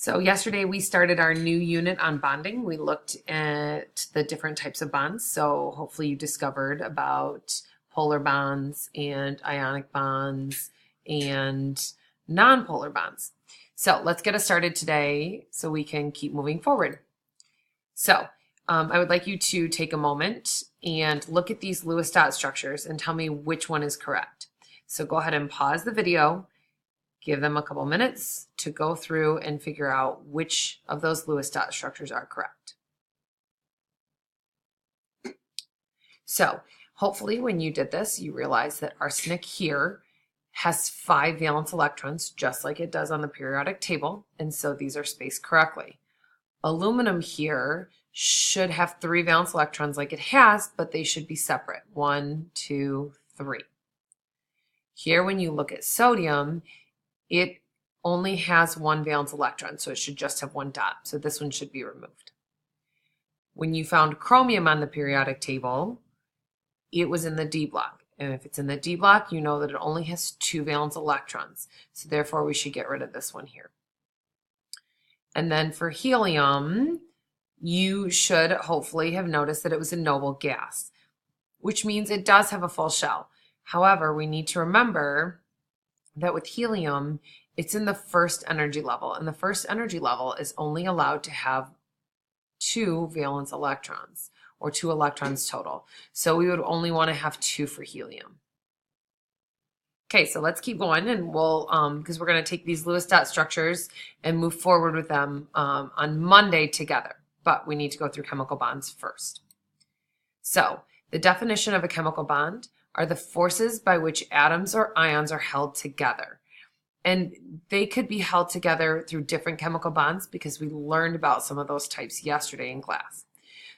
So yesterday we started our new unit on bonding. We looked at the different types of bonds. So hopefully you discovered about polar bonds and ionic bonds and non-polar bonds. So let's get us started today so we can keep moving forward. So I would like you to take a moment and look at these Lewis dot structures and tell me which one is correct. So go ahead and pause the video. Give them a couple minutes to go through and figure out which of those Lewis dot structures are correct. So hopefully when you did this, you realize that arsenic here has 5 valence electrons, just like it does on the periodic table, and so these are spaced correctly. Aluminum here should have 3 valence electrons like it has, but they should be separate. 1, 2, 3. Here, when you look at sodium, it only has 1 valence electron, so it should just have 1 dot. So this one should be removed. When you found chromium on the periodic table, it was in the D block. And if it's in the D block, you know that it only has 2 valence electrons. So therefore, we should get rid of this one here. And then for helium, you should hopefully have noticed that it was a noble gas, which means it does have a full shell. However, we need to remember that with helium, it's in the first energy level, and the first energy level is only allowed to have 2 valence electrons, or 2 electrons total. So we would only want to have 2 for helium. Okay, so let's keep going, and we'll, because we're going to take these Lewis dot structures and move forward with them on Monday together, but we need to go through chemical bonds first. So the definition of a chemical bond are the forces by which atoms or ions are held together. And they could be held together through different chemical bonds because we learned about some of those types yesterday in class.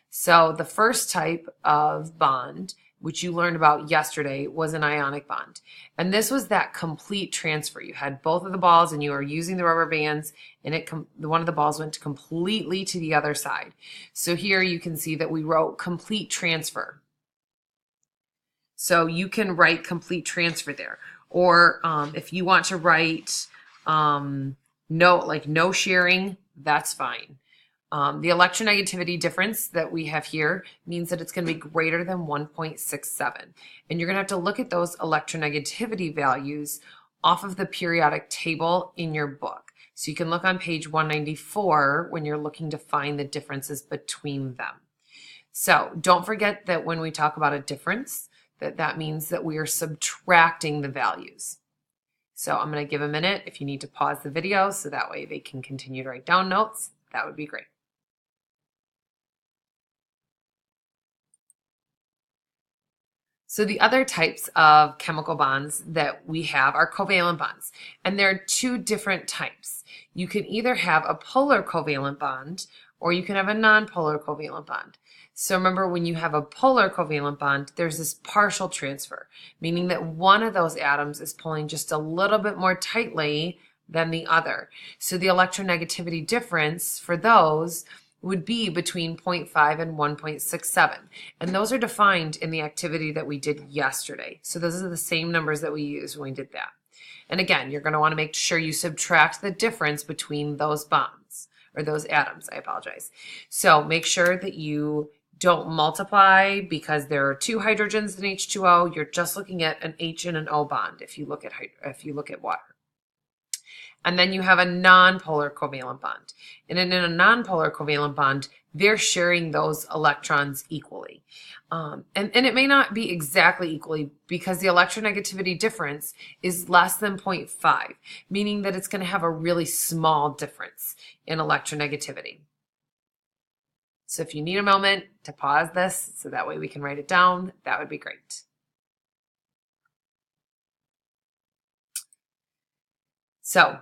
So the first type of bond, which you learned about yesterday, was an ionic bond. And this was that complete transfer. You had both of the balls and you were using the rubber bands, and one of the balls went completely to the other side. So here you can see that we wrote complete transfer. So you can write complete transfer there. Or if you want to write no sharing, that's fine. The electronegativity difference that we have here means that it's going to be greater than 1.67. And you're going to have to look at those electronegativity values off of the periodic table in your book. So you can look on page 194 when you're looking to find the differences between them. So don't forget that when we talk about a difference, that means that we are subtracting the values. So I'm going to give a minute if you need to pause the video so that way they can continue to write down notes. That would be great. So the other types of chemical bonds that we have are covalent bonds, and there are 2 different types. You can either have a polar covalent bond or you can have a non-polar covalent bond. So remember, when you have a polar covalent bond, there's this partial transfer, meaning that one of those atoms is pulling just a little bit more tightly than the other. So the electronegativity difference for those would be between 0.5 and 1.67. And those are defined in the activity that we did yesterday. So those are the same numbers that we used when we did that. And again, you're going to want to make sure you subtract the difference between those bonds, or those atoms, I apologize. So make sure that you don't multiply because there are 2 hydrogens in H2O. You're just looking at an H and an O bond if you look at water. And then you have a non-polar covalent bond. And in a non-polar covalent bond, they're sharing those electrons equally. And it may not be exactly equally because the electronegativity difference is less than 0.5, meaning that it's going to have a really small difference in electronegativity. So if you need a moment to pause this so that way we can write it down, that would be great. So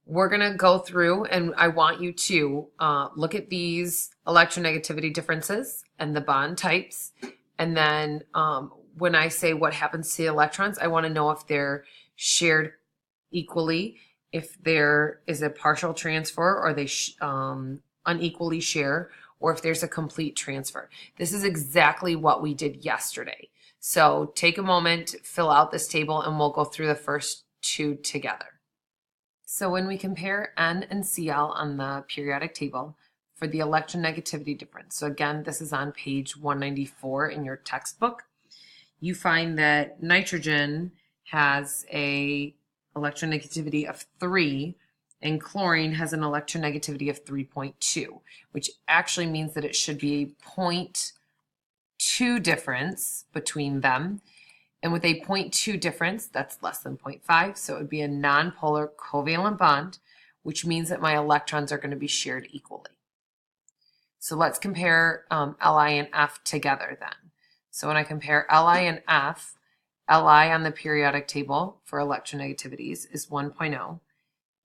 we're going to go through, and I want you to look at these electronegativity differences and the bond types. And then when I say what happens to the electrons, I want to know if they're shared equally, if there is a partial transfer, or they unequally share, or if there's a complete transfer. This is exactly what we did yesterday. So take a moment, fill out this table, and we'll go through the first 2 together. So when we compare N and Cl on the periodic table for the electronegativity difference, so again, this is on page 194 in your textbook, you find that nitrogen has a electronegativity of 3 and chlorine has an electronegativity of 3.2, which actually means that it should be a 0.2 difference between them. And with a 0.2 difference, that's less than 0.5, so it would be a nonpolar covalent bond, which means that my electrons are going to be shared equally. So let's compare Li and F together then. So when I compare Li and F, Li on the periodic table for electronegativities is 1.0,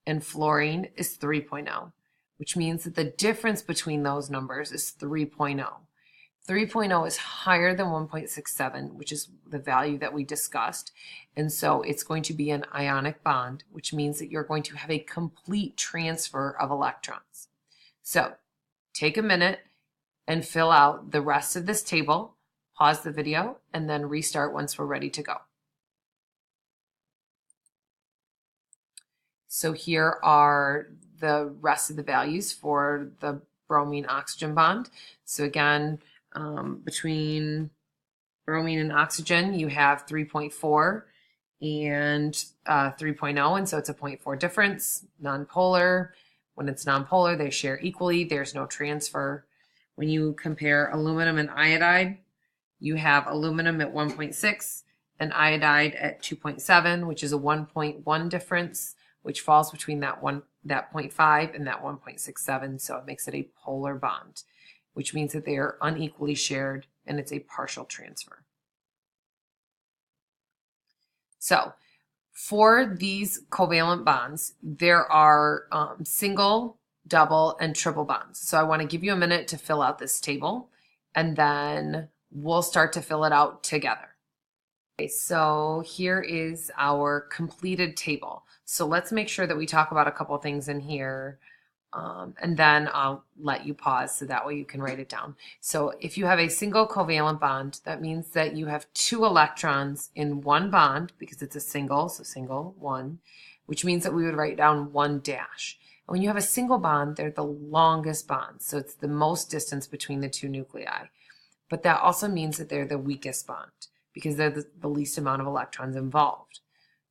and fluorine is 3.0, which means that the difference between those numbers is 3.0. 3.0 is higher than 1.67, which is the value that we discussed. And so it's going to be an ionic bond, which means that you're going to have a complete transfer of electrons. So take a minute and fill out the rest of this table, pause the video, and then restart once we're ready to go. So here are the rest of the values for the bromine oxygen bond. So again, between bromine and oxygen, you have 3.4 and 3.0, and so it's a 0.4 difference. Nonpolar, when it's nonpolar, they share equally. There's no transfer. When you compare aluminum and iodide, you have aluminum at 1.6 and iodide at 2.7, which is a 1.1 difference, which falls between that 0.5 and that 1.67, so it makes it a polar bond, which means that they are unequally shared and it's a partial transfer. So for these covalent bonds, there are single, double, and triple bonds. So I want to give you a minute to fill out this table, and then we'll start to fill it out together. Okay, so here is our completed table. So let's make sure that we talk about a couple things in here. And then I'll let you pause so that way you can write it down. So if you have a single covalent bond, that means that you have 2 electrons in one bond because it's a single, so single, 1, which means that we would write down 1 dash. And when you have a single bond, they're the longest bonds, so it's the most distance between the 2 nuclei. But that also means that they're the weakest bond because they're the least amount of electrons involved.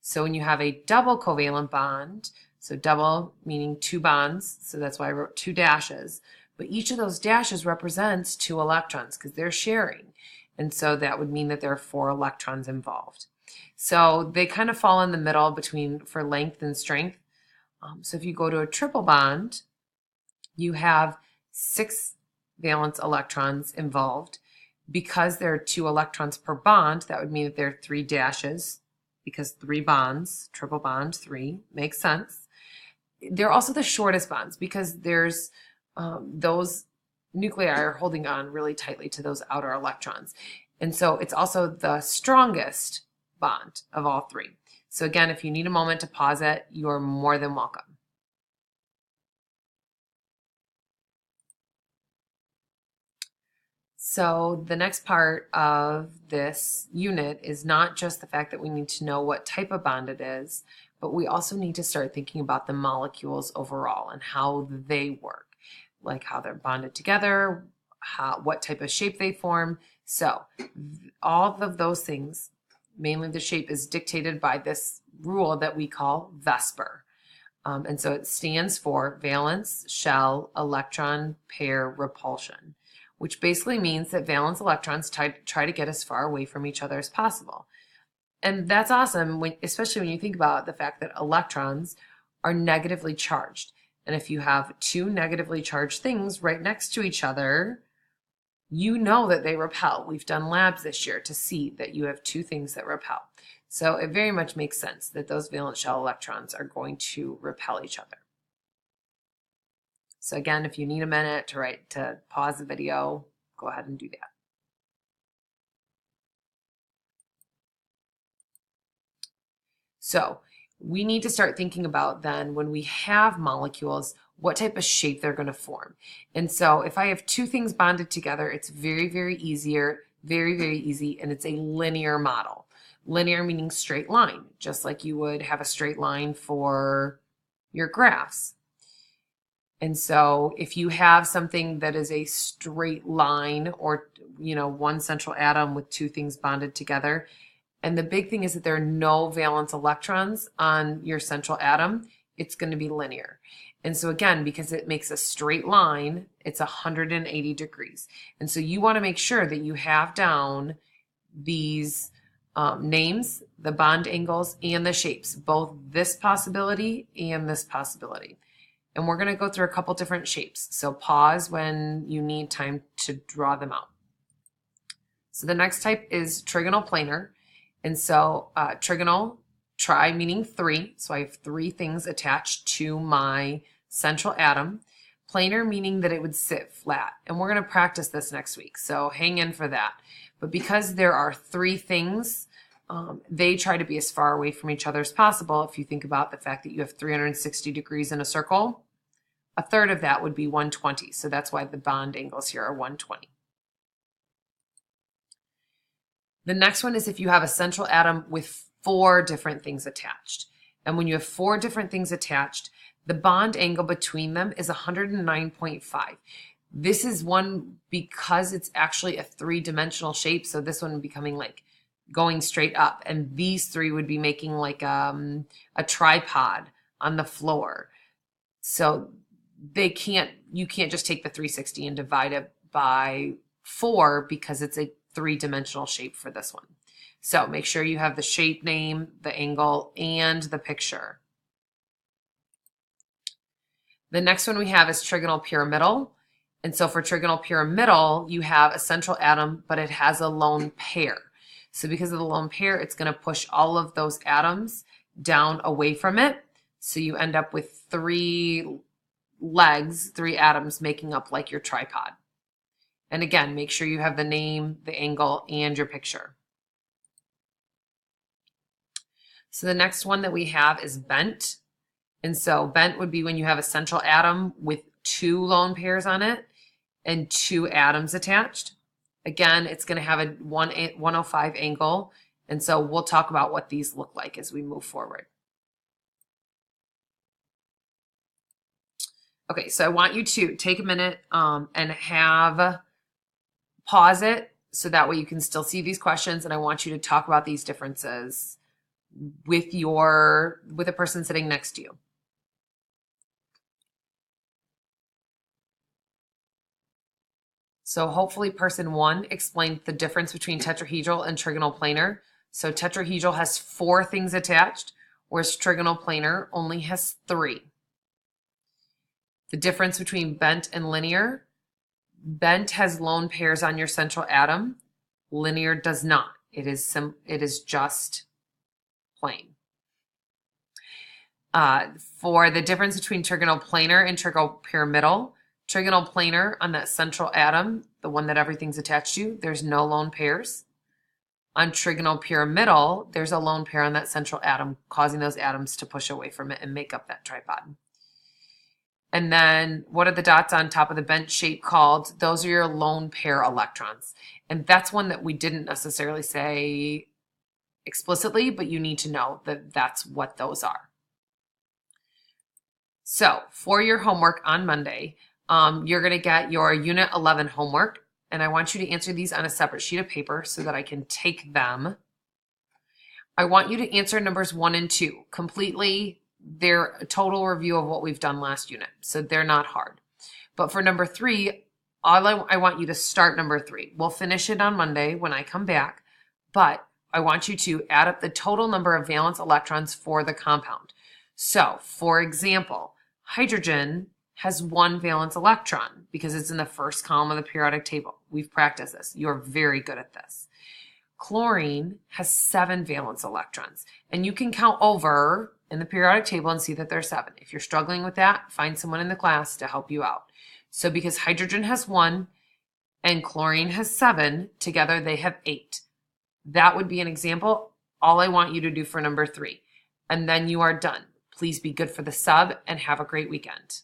So when you have a double covalent bond, so double meaning 2 bonds, so that's why I wrote 2 dashes. But each of those dashes represents 2 electrons because they're sharing. And so that would mean that there are 4 electrons involved. So they kind of fall in the middle between for length and strength. So if you go to a triple bond, you have 6 valence electrons involved. Because there are 2 electrons per bond, that would mean that there are 3 dashes because 3 bonds, triple bond, 3, makes sense. They're also the shortest bonds because there's those nuclei are holding on really tightly to those outer electrons. And so it's also the strongest bond of all 3. So again, if you need a moment to pause it, you are more than welcome. So the next part of this unit is not just the fact that we need to know what type of bond it is, but we also need to start thinking about the molecules overall and how they work, like how they're bonded together, what type of shape they form. So all of those things, mainly the shape, is dictated by this rule that we call VSEPR. And so it stands for valence shell electron pair repulsion, which basically means that valence electrons try to get as far away from each other as possible. And that's awesome, especially when you think about the fact that electrons are negatively charged. And if you have 2 negatively charged things right next to each other, you know that they repel. We've done labs this year to see that you have 2 things that repel. So it very much makes sense that those valence shell electrons are going to repel each other. So again, if you need a minute to pause the video, go ahead and do that. So we need to start thinking about then when we have molecules, what type of shape they're going to form. And so if I have 2 things bonded together, it's very, very easy, and it's a linear model. Linear meaning straight line, just like you would have a straight line for your graphs. And so if you have something that is a straight line or, one central atom with two things bonded together, and the big thing is that there are no valence electrons on your central atom, it's going to be linear. And so again, because it makes a straight line, it's 180 degrees. And so you want to make sure that you have down these names, the bond angles, and the shapes, both this possibility and this possibility. And we're going to go through a couple different shapes. So pause when you need time to draw them out. So the next type is trigonal planar. And so trigonal, tri meaning three. So I have three things attached to my central atom. Planar meaning that it would sit flat. And we're going to practice this next week. So hang in for that. But because there are three things, they try to be as far away from each other as possible. If you think about the fact that you have 360 degrees in a circle, a third of that would be 120. So that's why the bond angles here are 120. The next one is if you have a central atom with four different things attached. And when you have four different things attached, the bond angle between them is 109.5. This is one because it's actually a three-dimensional shape. So this one would be coming like going straight up. And these three would be making like a tripod on the floor. So you can't just take the 360 and divide it by 4 because it's a three-dimensional shape for this one. So make sure you have the shape name, the angle, and the picture. The next one we have is trigonal pyramidal. And so for trigonal pyramidal, you have a central atom, but it has a lone pair. So because of the lone pair, it's going to push all of those atoms down away from it. So you end up with three legs, three atoms making up like your tripod. And again, make sure you have the name, the angle, and your picture. So the next one that we have is bent. And so bent would be when you have a central atom with two lone pairs on it and two atoms attached. Again, it's going to have a 105 angle. And so we'll talk about what these look like as we move forward. Okay, so I want you to take a minute and pause it so that way you can still see these questions, and I want you to talk about these differences with a person sitting next to you. So hopefully person 1 explained the difference between tetrahedral and trigonal planar. So tetrahedral has 4 things attached, whereas trigonal planar only has 3. The difference between bent and linear: bent has lone pairs on your central atom. Linear does not. It is just plain. For the difference between trigonal planar and trigonal pyramidal, trigonal planar on that central atom, the one that everything's attached to, there's no lone pairs. On trigonal pyramidal, there's a lone pair on that central atom, causing those atoms to push away from it and make up that tripod. And then what are the dots on top of the bent shape called? Those are your lone pair electrons. And that's one that we didn't necessarily say explicitly, but you need to know that that's what those are. So for your homework on Monday, you're going to get your Unit 11 homework, and I want you to answer these on a separate sheet of paper so that I can take them. I want you to answer numbers 1 and 2 completely. They're a total review of what we've done last unit, so they're not hard. But for number 3, I want you to start number 3. We'll finish it on Monday when I come back, but I want you to add up the total number of valence electrons for the compound. So, for example, hydrogen has 1 valence electron because it's in the first column of the periodic table. We've practiced this. You're very good at this. Chlorine has 7 valence electrons, and you can count over in the periodic table and see that there's 7. If you're struggling with that, find someone in the class to help you out. So because hydrogen has 1 and chlorine has 7, together they have 8. That would be an example. All I want you to do for number 3. And then you are done. Please be good for the sub and have a great weekend.